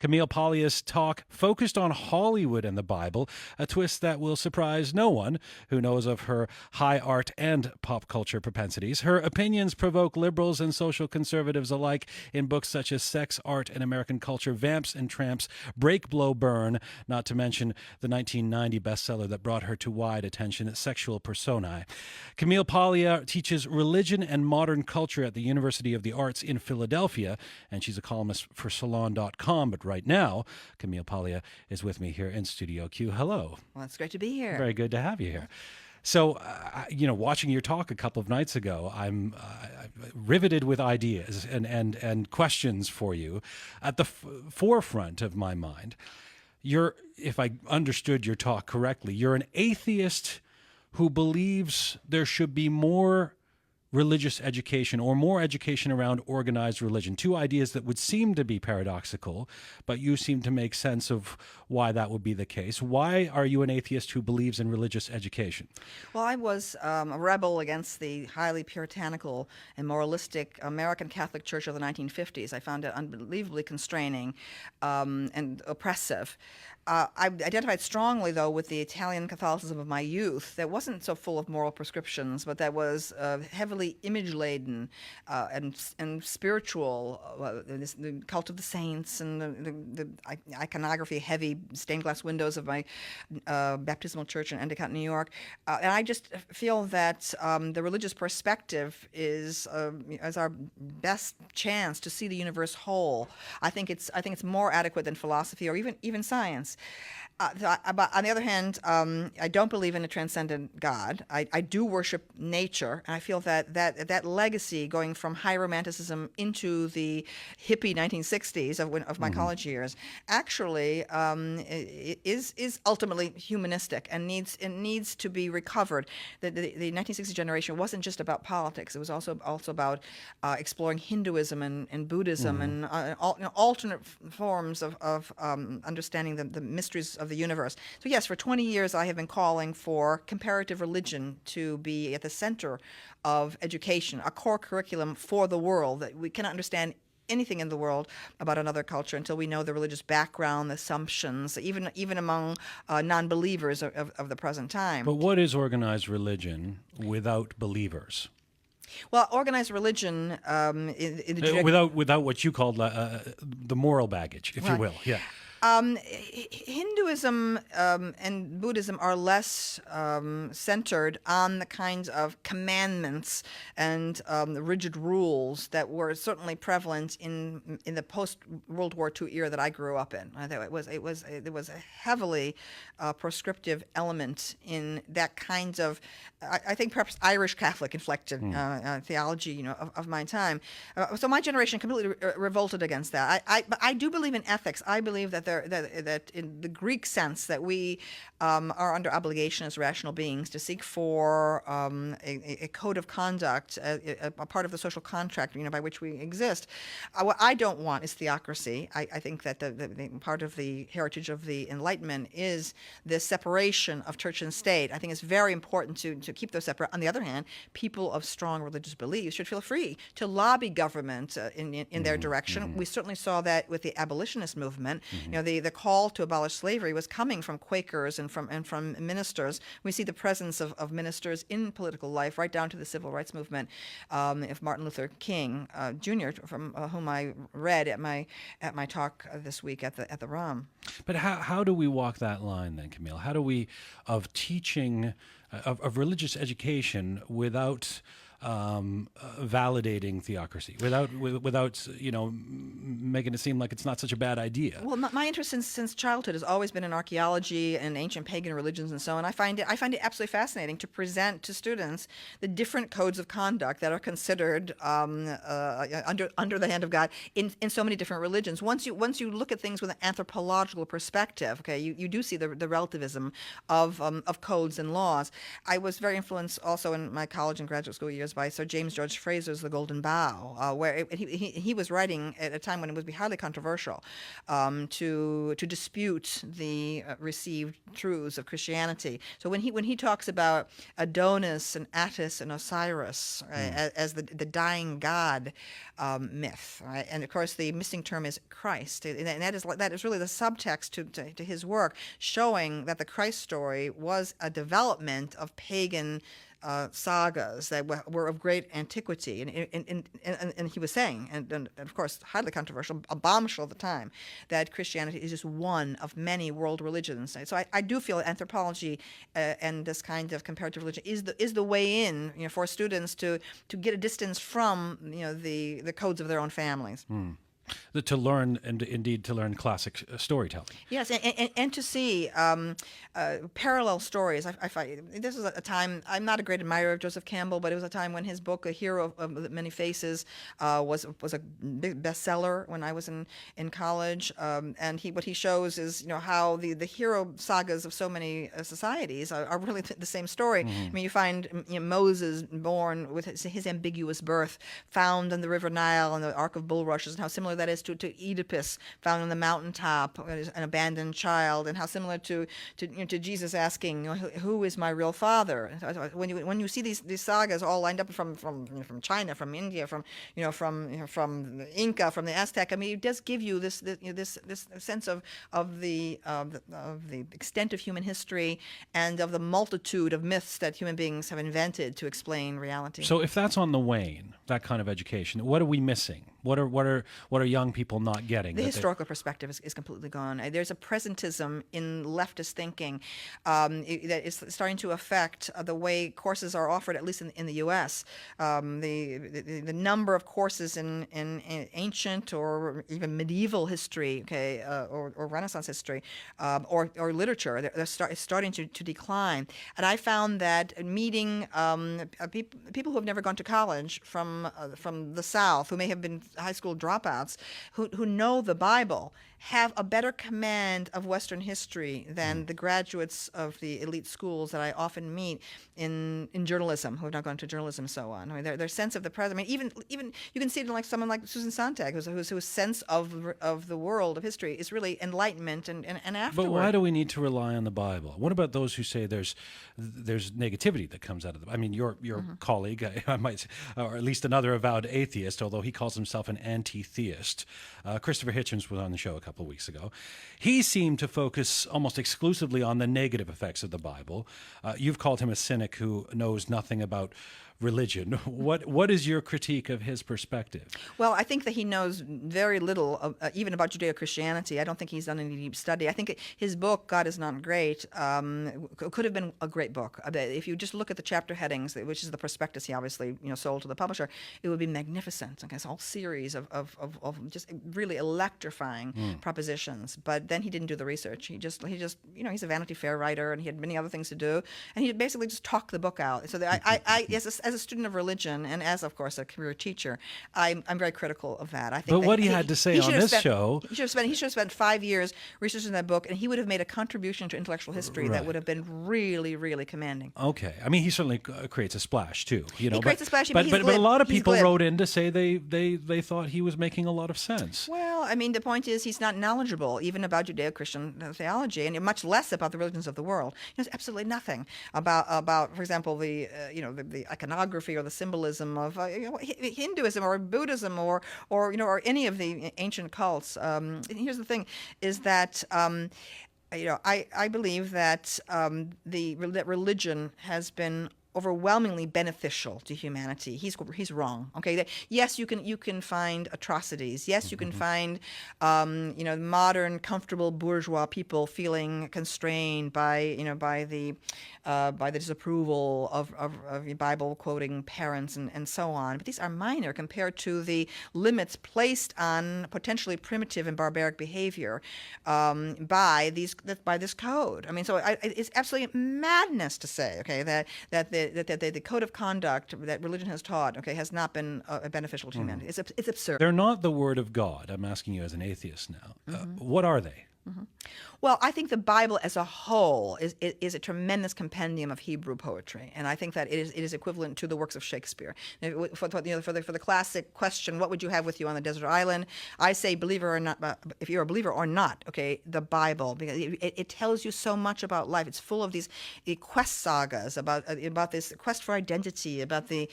Camille Paglia's talk focused on Hollywood and the Bible, a twist that will surprise no one who knows of her high art and pop culture propensities. Her opinions provoke liberals and social conservatives alike in books such as Sex, Art, and American Culture, Vamps and Tramps, Break, Blow, Burn, not to mention the 1990 bestseller that brought her to wide attention, Sexual Personae. Camille Paglia teaches religion and modern culture at the University of the Arts in Philadelphia, and she's a columnist for Salon.com. But right now, Camille Paglia is with me here in Studio Q. Hello. Well, it's great to be here. Very good to have you here. So, watching your talk a couple of nights ago, I'm riveted with ideas and questions for you. At the forefront of my mind, if I understood your talk correctly, you're an atheist who believes there should be more religious education or more education around organized religion. Two ideas that would seem to be paradoxical, but you seem to make sense of why that would be the case. Why are you an atheist who believes in religious education? Well, I was a rebel against the highly puritanical and moralistic American Catholic Church of the 1950s. I found it unbelievably constraining and oppressive. I identified strongly, though, with the Italian Catholicism of my youth that wasn't so full of moral prescriptions, but that was heavily image-laden and spiritual. The cult of the saints and the iconography-heavy stained glass windows of my baptismal church in Endicott, New York. And I just feel that the religious perspective is our best chance to see the universe whole. I think it's more adequate than philosophy or even science. But on the other hand, I don't believe in a transcendent God. I do worship nature, and I feel that legacy going from high romanticism into the hippie 1960s of my college years actually is ultimately humanistic and needs to be recovered. The 1960s generation wasn't just about politics; it was also about exploring Hinduism and Buddhism and alternate forms of understanding the mysteries of the universe. So yes, for 20 years I have been calling for comparative religion to be at the center of education, a core curriculum for the world, that we cannot understand anything in the world about another culture until we know the religious background, the assumptions, even among non-believers of the present time. But what is organized religion without believers? Well, organized religion without what you call the moral baggage, if you will. Yeah. Hinduism and Buddhism are less centered on the kinds of commandments and rigid rules that were certainly prevalent in the post-World War II era that I grew up in. There was a heavily prescriptive element in that kind of, I think perhaps Irish Catholic inflected theology, of my time. So my generation completely revolted against that. But I do believe in ethics. I believe that that in the Greek sense that we are under obligation as rational beings to seek for a code of conduct, a part of the social contract, by which we exist. What I don't want is theocracy. I think that the part of the heritage of the Enlightenment is this separation of church and state. I think it's very important to keep those separate. On the other hand, people of strong religious beliefs should feel free to lobby government in their direction. We certainly saw that with the abolitionist movement. The call to abolish slavery was coming from Quakers and from ministers. We see the presence of ministers in political life right down to the civil rights movement. If Martin Luther King Jr., from whom I read at my talk this week at the RUM. But how do we walk that line then, Camille? How do we of teaching of religious education without validating theocracy, without making it seem like it's not such a bad idea? Well, my interest since childhood has always been in archaeology and ancient pagan religions and so on. I find it absolutely fascinating to present to students the different codes of conduct that are considered under the hand of God in so many different religions. Once you look at things with an anthropological perspective, okay, you do see the relativism of codes and laws. I was very influenced also in my college and graduate school years chapters by Sir James George Fraser's The Golden Bough, where he was writing at a time when it would be highly controversial to dispute the received truths of Christianity. So when he talks about Adonis and Attis and Osiris as the dying god myth, right? And of course the missing term is Christ, and that is really the subtext to his work, showing that the Christ story was a development of pagan sagas that were of great antiquity, and he was saying, and of course highly controversial, a bombshell at the time, that Christianity is just one of many world religions. So I do feel that anthropology and this kind of comparative religion is the way in, for students to get a distance from the codes of their own families. To learn, and indeed to learn classic storytelling. Yes, and to see parallel stories. I find this was a time. I'm not a great admirer of Joseph Campbell, but it was a time when his book, A Hero of Many Faces, was a big bestseller when I was in college. And what he shows is how the hero sagas of so many societies are really the same story. I mean, you find Moses born with his ambiguous birth, found in the River Nile and the Ark of Bulrushes, and how similar that is to Oedipus, found on the mountaintop, an abandoned child, and how similar to Jesus asking, "Who is my real father?" When you see these sagas all lined up from China, from India, from the Inca, from the Aztec, I mean, it does give you this sense of the extent of human history and of the multitude of myths that human beings have invented to explain reality. So if that's on the wane, that kind of education, what are we missing? What are young people not getting? The historical perspective is completely gone. There's a presentism in leftist thinking that is starting to affect the way courses are offered, at least in the U.S. The number of courses in ancient or even medieval history, or Renaissance history, or literature, they're starting to decline. And I found that meeting people who have never gone to college from the South, who may have been high school dropouts, who know the Bible, have a better command of Western history than the graduates of the elite schools that I often meet in journalism, who have not gone to journalism and so on. I mean, their sense of the present. I mean, even you can see it in someone like Susan Sontag, whose sense of the world of history is really enlightenment and afterward. But why do we need to rely on the Bible? What about those who say there's negativity that comes out of the? I mean, your colleague, I might, or at least another avowed atheist, although he calls himself an anti-theist. Christopher Hitchens was on the show a couple of weeks ago. He seemed to focus almost exclusively on the negative effects of the Bible. You've called him a cynic who knows nothing about religion. What is your critique of his perspective? Well, I think that he knows very little, even about Judeo-Christianity. I don't think he's done any deep study. I think his book, God Is Not Great, could have been a great book. If you just look at the chapter headings, which is the prospectus he obviously sold to the publisher, it would be magnificent. Okay, it's a whole series of just really electrifying propositions. But then he didn't do the research. He just he's a Vanity Fair writer, and he had many other things to do, and he basically just talked the book out. So as a student of religion and as, of course, a career teacher, I'm very critical of that. I think. But what he had to say on this show, he should have spent 5 years researching that book, and he would have made a contribution to intellectual history that would have been really, really commanding. Okay, I mean, he certainly creates a splash too. He creates a splash, but a lot of people wrote in to say they thought he was making a lot of sense. Well, I mean, the point is he's not knowledgeable even about Judeo-Christian theology, and much less about the religions of the world. He knows absolutely nothing about, for example, the iconography or the symbolism of Hinduism or Buddhism or any of the ancient cults. Here's the thing: is that I believe that that religion has been overwhelmingly beneficial to humanity. He's wrong. Okay, yes, you can find atrocities. Yes, you can find modern comfortable bourgeois people feeling constrained by the disapproval of Bible quoting parents and so on. But these are minor compared to the limits placed on potentially primitive and barbaric behavior by this code. I mean, so it's absolutely madness to say that the code of conduct that religion has taught has not been beneficial to humanity. It's absurd. They're not the word of God. I'm asking you as an atheist now. What are they? Well, I think the Bible as a whole is a tremendous compendium of Hebrew poetry, and I think that it is equivalent to the works of Shakespeare. For the classic question, what would you have with you on the desert island? I say, believer or not, if you're a believer or not, okay, the Bible, because it tells you so much about life. It's full of these quest sagas about this quest for identity, about the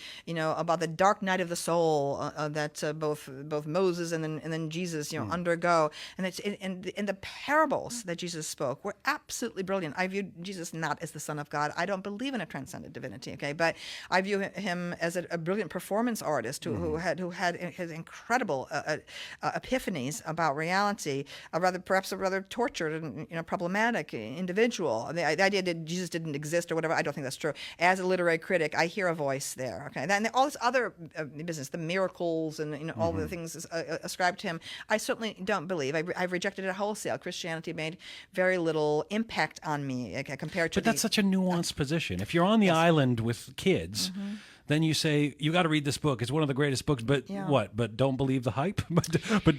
dark night of the soul that both Moses and then Jesus undergo, and the parables that Jesus spoke were absolutely brilliant. I view Jesus not as the Son of God. I don't believe in a transcendent divinity, okay, but I view him as a brilliant performance artist who had his incredible epiphanies about reality. Perhaps a rather tortured and problematic individual. The idea that Jesus didn't exist or whatever, I don't think that's true. As a literary critic, I hear a voice there, okay, and all this other business, the miracles and all the things ascribed to him, I certainly don't believe. I've rejected it wholesale. Christianity made very little impact on me compared to. But that's such a nuanced position. If you're on the island with kids, then you say you got to read this book. It's one of the greatest books. But what? But don't believe the hype. but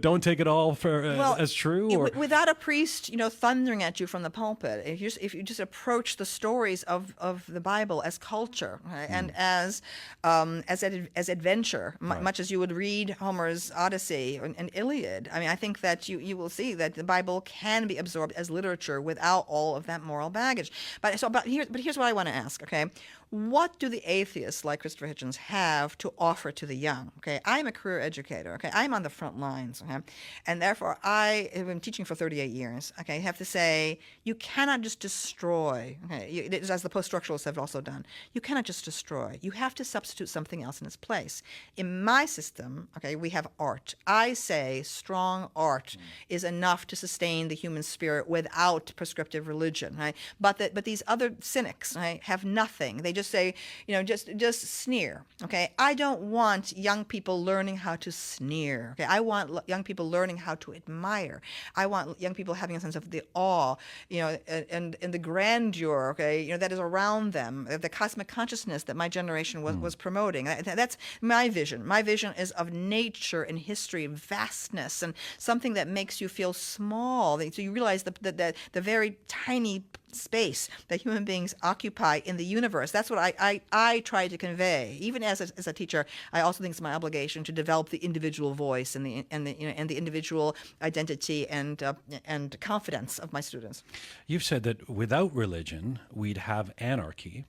don't take it all for as true. Or without a priest, thundering at you from the pulpit. If you just approach the stories of the Bible as culture, right, and as adventure, much as you would read Homer's Odyssey and Iliad. I mean, I think that you will see that the Bible can be absorbed as literature without all of that moral baggage. But here's what I want to ask. Okay. What do the atheists like Christopher Hitchens have to offer to the young? Okay, I'm a career educator. Okay, I'm on the front lines. Okay, and therefore I have been teaching for 38 years. Okay, I have to say you cannot just destroy. Okay, as the post-structuralists have also done, you cannot just destroy. You have to substitute something else in its place. In my system, okay, we have art. I say strong art is enough to sustain the human spirit without prescriptive religion. Right, but these other cynics, right, have nothing. They just say, just sneer. Okay, I don't want young people learning how to sneer. Okay, I want young people learning how to admire. I want young people having a sense of the awe, and the grandeur. Okay, that is around them, the cosmic consciousness that my generation was promoting. That's my vision. My vision is of nature and history, vastness, and something that makes you feel small. So you realize the very tiny space that human beings occupy in the universe. That's what I try to convey. Even as a teacher, I also think it's my obligation to develop the individual voice and the individual identity and confidence of my students. You've said that without religion, we'd have anarchy.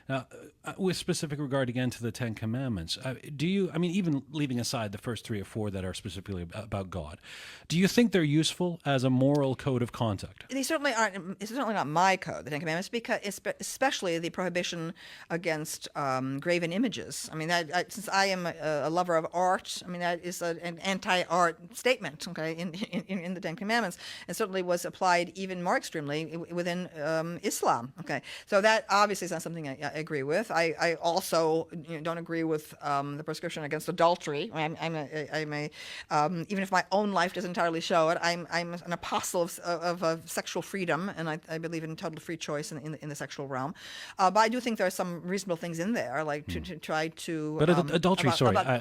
Now, with specific regard again to the Ten Commandments, even leaving aside the first 3 or 4 that are specifically about God, do you think they're useful as a moral code of conduct? They certainly aren't. It's certainly not my code, the Ten Commandments, because especially the prohibition against graven images. I mean, since I am a lover of art, I mean that is an anti-art statement. Okay, in the Ten Commandments, and certainly was applied even more extremely within Islam. Okay, so that obviously is not something I agree with. I also don't agree with the prescription against adultery. Even if my own life doesn't entirely show it, I'm an apostle of sexual freedom, and I believe in total free choice in the sexual realm. But I do think there are some reasonable things in there, like to try to. But adultery,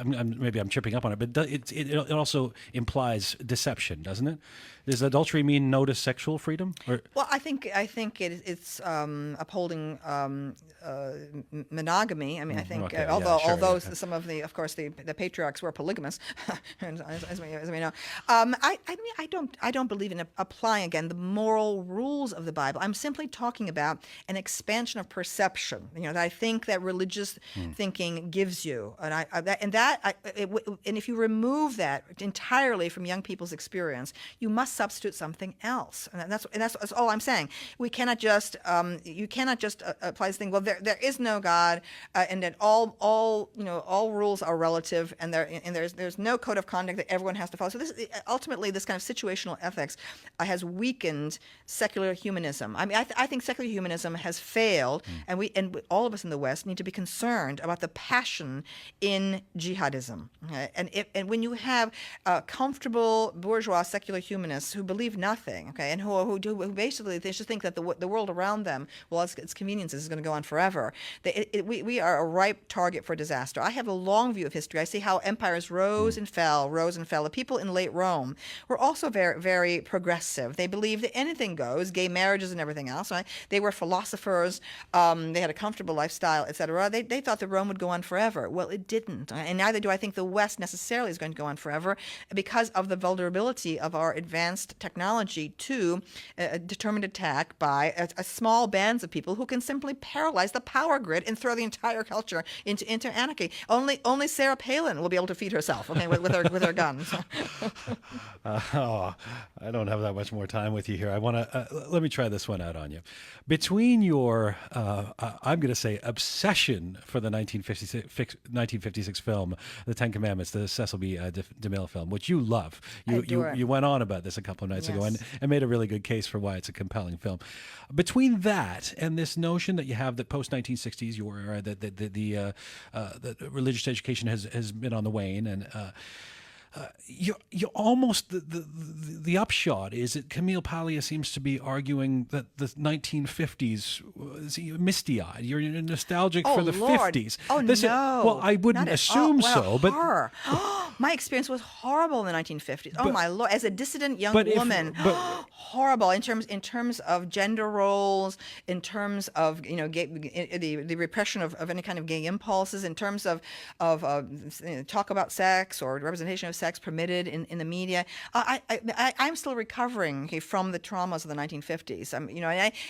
maybe I'm tripping up on it, but it also implies deception, doesn't it? Does adultery mean no to sexual freedom? Or? Well, I think it's upholding monogamy. I mean, I think although some of the patriarchs were polygamous, as we know. I don't believe in applying again the moral rules of the Bible. I'm simply talking about an expansion of perception. That I think that religious thinking gives you, and if you remove that entirely from young people's experience, you must substitute something else, and that's all I'm saying. We cannot just you cannot just apply this thing. Well, there is no God, and that all rules are relative, and there's no code of conduct that everyone has to follow. So ultimately this kind of situational ethics has weakened secular humanism. I mean, I think secular humanism has failed, and all of us in the West need to be concerned about the passion in jihadism. Okay? And when you have comfortable bourgeois secular humanists who believe nothing, okay, and who basically they just think that the world around them, well, its conveniences is going to go on forever. forever. We are a ripe target for disaster. I have a long view of history. I see how empires rose and fell, rose and fell. The people in late Rome were also very, very progressive. They believed that anything goes, gay marriages and everything else. Right? They were philosophers. They had a comfortable lifestyle, etc. They thought that Rome would go on forever. Well, it didn't. And neither do I think the West necessarily is going to go on forever because of the vulnerability of our advanced technology to a determined attack by a small bands of people who can simply paralyze the power grid and throw the entire culture into anarchy. Only Sarah Palin will be able to feed herself, okay, with her guns. I don't have that much more time with you here. I want to let me try this one out on you. Between your, I'm going to say, obsession for the 1956 film, The Ten Commandments, the Cecil B. DeMille film, which you love. You went on about this a couple of nights ago and made a really good case for why it's a compelling film. Between that and this notion that you have that post 1960s, the religious education has been on the wane, and you almost the upshot is that Camille Paglia seems to be arguing that the 1950s is misty-eyed. You're nostalgic for the Lord. 50s. Oh, no. Well, I wouldn't assume so, but horror. My experience was horrible in the 1950s. Oh my Lord! As a dissident young woman, horrible in terms of gender roles, in terms of the repression of any kind of gay impulses, in terms of talk about sex or representation of sex permitted in the media. I'm still recovering from the traumas of the 1950s.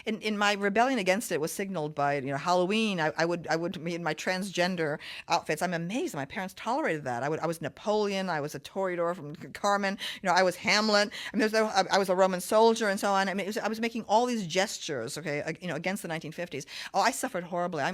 In my rebellion against it was signaled by Halloween. I would be in my transgender outfits. I'm amazed that my parents tolerated that. I was Napoleon. I was a Toreador from Carmen. I was Hamlet. I was a Roman soldier and so on. I was making all these gestures, okay, against the 1950s. Oh, I suffered horribly.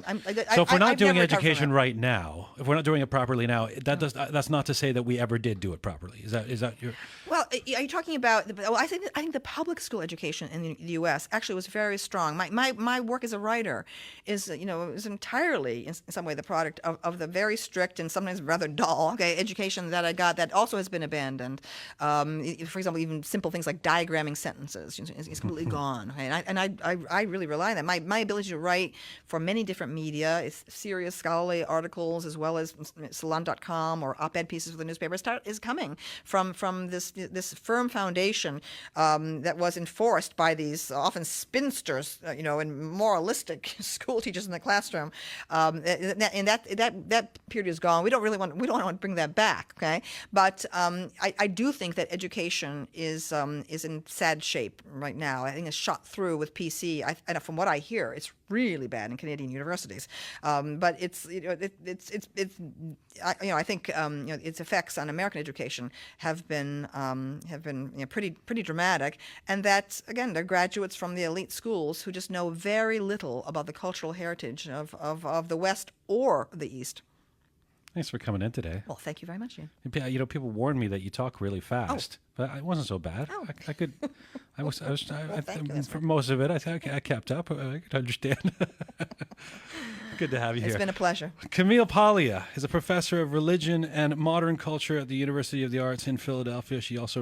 So if we're not doing education right now, if we're not doing it properly now, that's not to say that we ever did do it properly. Is that your? Well, are you talking about? I think the public school education in the U.S. actually was very strong. My work as a writer is entirely in some way the product of the very strict and sometimes rather dull education that I got that also has been abandoned. For example, even simple things like diagramming sentences is completely gone. Okay? And I really rely on that. My ability to write for many different media, serious scholarly articles as well as Salon.com or op-ed pieces for the newspaper is coming from this firm foundation that was enforced by these often spinsters, and moralistic school teachers in the classroom. And that period is gone. We don't want to bring that back. Okay, but I do think that education is in sad shape right now. I think it's shot through with PC. And from what I hear, it's really bad in Canadian universities. But I think its effects on American education have been pretty dramatic, and that again they're graduates from the elite schools who just know very little about the cultural heritage of the West or the East. Thanks for coming in today. Well, thank you very much, Ian. People warned me that you talk really fast, but it wasn't so bad. Oh. For most of it, I kept up. I could understand. Good to have you here. It's been a pleasure. Camille Paglia is a professor of religion and modern culture at the University of the Arts in Philadelphia. She also